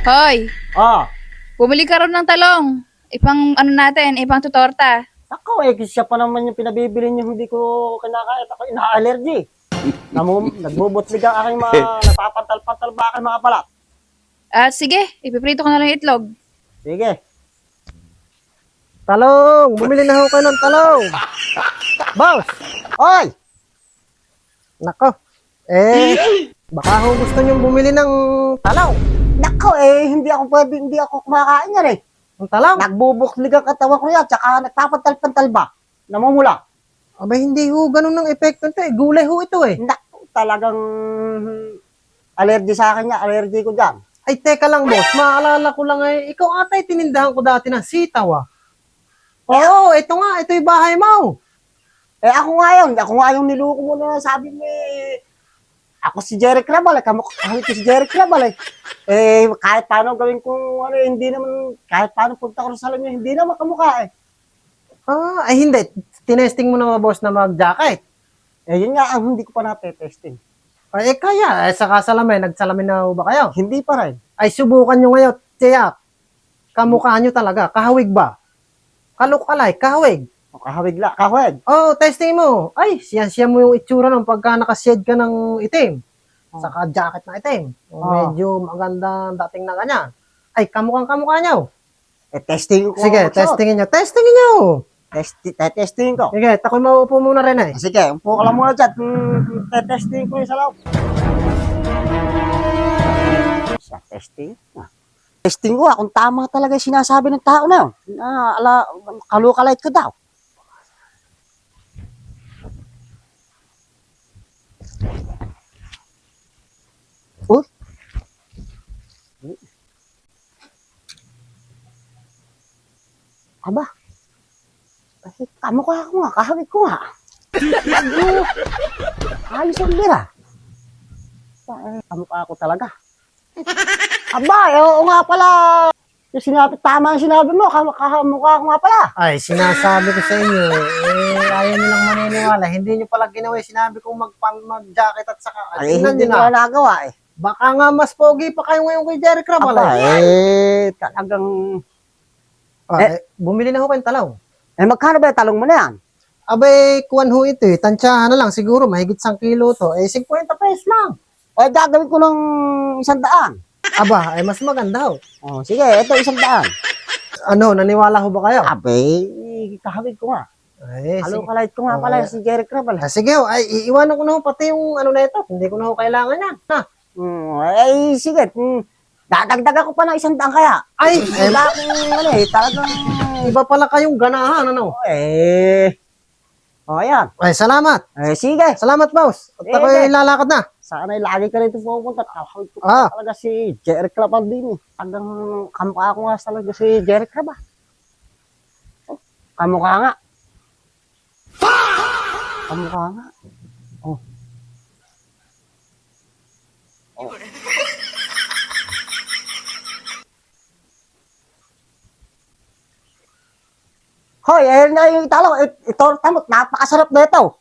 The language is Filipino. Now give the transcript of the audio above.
Hoy, Ah, bumili ka rin ng talong. Ipang ano natin, ipang tutorta. ako siya pa naman yung pinabibili niyo, hindi ko kinakain. Ako ina-allergy. Nagbubutlig ang aking mga napapantal-pantal ba aking mga balat. At sige, ipiprito ko na lang yung itlog. Sige. Talong! Bumili na ako kayo ng talong! Boss! Oy! Nako! Baka ho gusto niyong bumili ng talong. Nako hindi ako kumakain yan eh. Ng talong? Nagbubuklig ang katawan ko yan, tsaka nagpapantal-pantal ba? Namumula. Abay, hindi ho ganun ang epekto nito eh. Gulay ho ito eh. Nako, talagang allergy sa akin yan, allergy ko dyan. Ay, teka lang boss. Maalala ko lang ikaw atay tinindahan ko dati ng sitaw ah. Oo, ito nga. Ito yung bahay mo. Ako nga yung niluko mo na sabi mo ako si Jerry Crabal, kamukha ko si Jerry Crabal kahit paano gawin kong hindi naman, kahit paano punta ko sa salon niya, hindi naman kamukha Ay hindi. Tinesting mo na ba boss na mag-jacket? Yun nga ang hindi ko pa na-testing. Ay, kaya. Sa kasalamin, nagsalamin na ba kayo? Hindi pa rin. Ay, subukan nyo ngayon. Tiyak. Kamukha nyo talaga. Kahawig ba? Kalukalay, kahawig. Kahawig. Oh, testing mo. Ay, siya mo yung itsura ng pagka nakashade ka ng itim. Saka jacket na itim. Medyo maganda dating na ganyan. Ay, kamukha nyo. Testing ko. Sige, testingin nyo. Testingin nyo. Testing ko. Sige, takoy mauupo muna rin eh. Sige, upo ka lang muna dyan. Testing ko yung sa loob. Testing? Testing ko kung tama talaga yung sinasabi ng tao na yun. Kalukalait ko daw. Uy. Aba. Kasi kamukha ko nga, kahawig ko nga. Ayos ang bira. Kamukha ko talaga. Aba, oo nga pala. Tama yung sinabi mo, kamukha ko nga pala. Ay, sinasabi ko sa inyo, ayaw nyo lang maniniwala. Hindi nyo pala ginawa yung sinabi kong mag-jacket at saka. Ay, hindi ko na nagawa eh. Baka nga mas pogi pa kayo ngayon kay Jerry Crabal. Aba, talagang... Bumili na ho kayong talong. Magkano ba yung talong mo na yan? Abay, kuwan ho ito eh. Tansyahan na lang. Siguro, mahigit 1 kilo to. 50 pesos lang. Gagawin ko ng 100. Aba, ay mas maganda ho. Sige, ito 100. Ano, naniwala ho ba kayo? Abay, kahawig ko nga. Ay, Kalukalait ko nga pala si Jerry Crabal. sige ho, ay iiwanan ko na ho pati yung ano na ito. Hindi ko na ho kailangan yan. Ha? Sige. Dadagdagan ko pa ng 100 kaya. Ay, Wala akong talagang... iba pala kayong ganahan, ano? Ayan. Ay, salamat. Sige. Salamat, boss. At ako'y lalakad na. Sana lagi ka rito pupunta. Kahawig ko pa talaga si Jerry Crabal din eh. Talagang kamukha ko nga talaga si Jerry Crabal. Kamukha nga. Kamukha nga. Hoy, na yung talong. Ito, tamot, napakasarap na ito.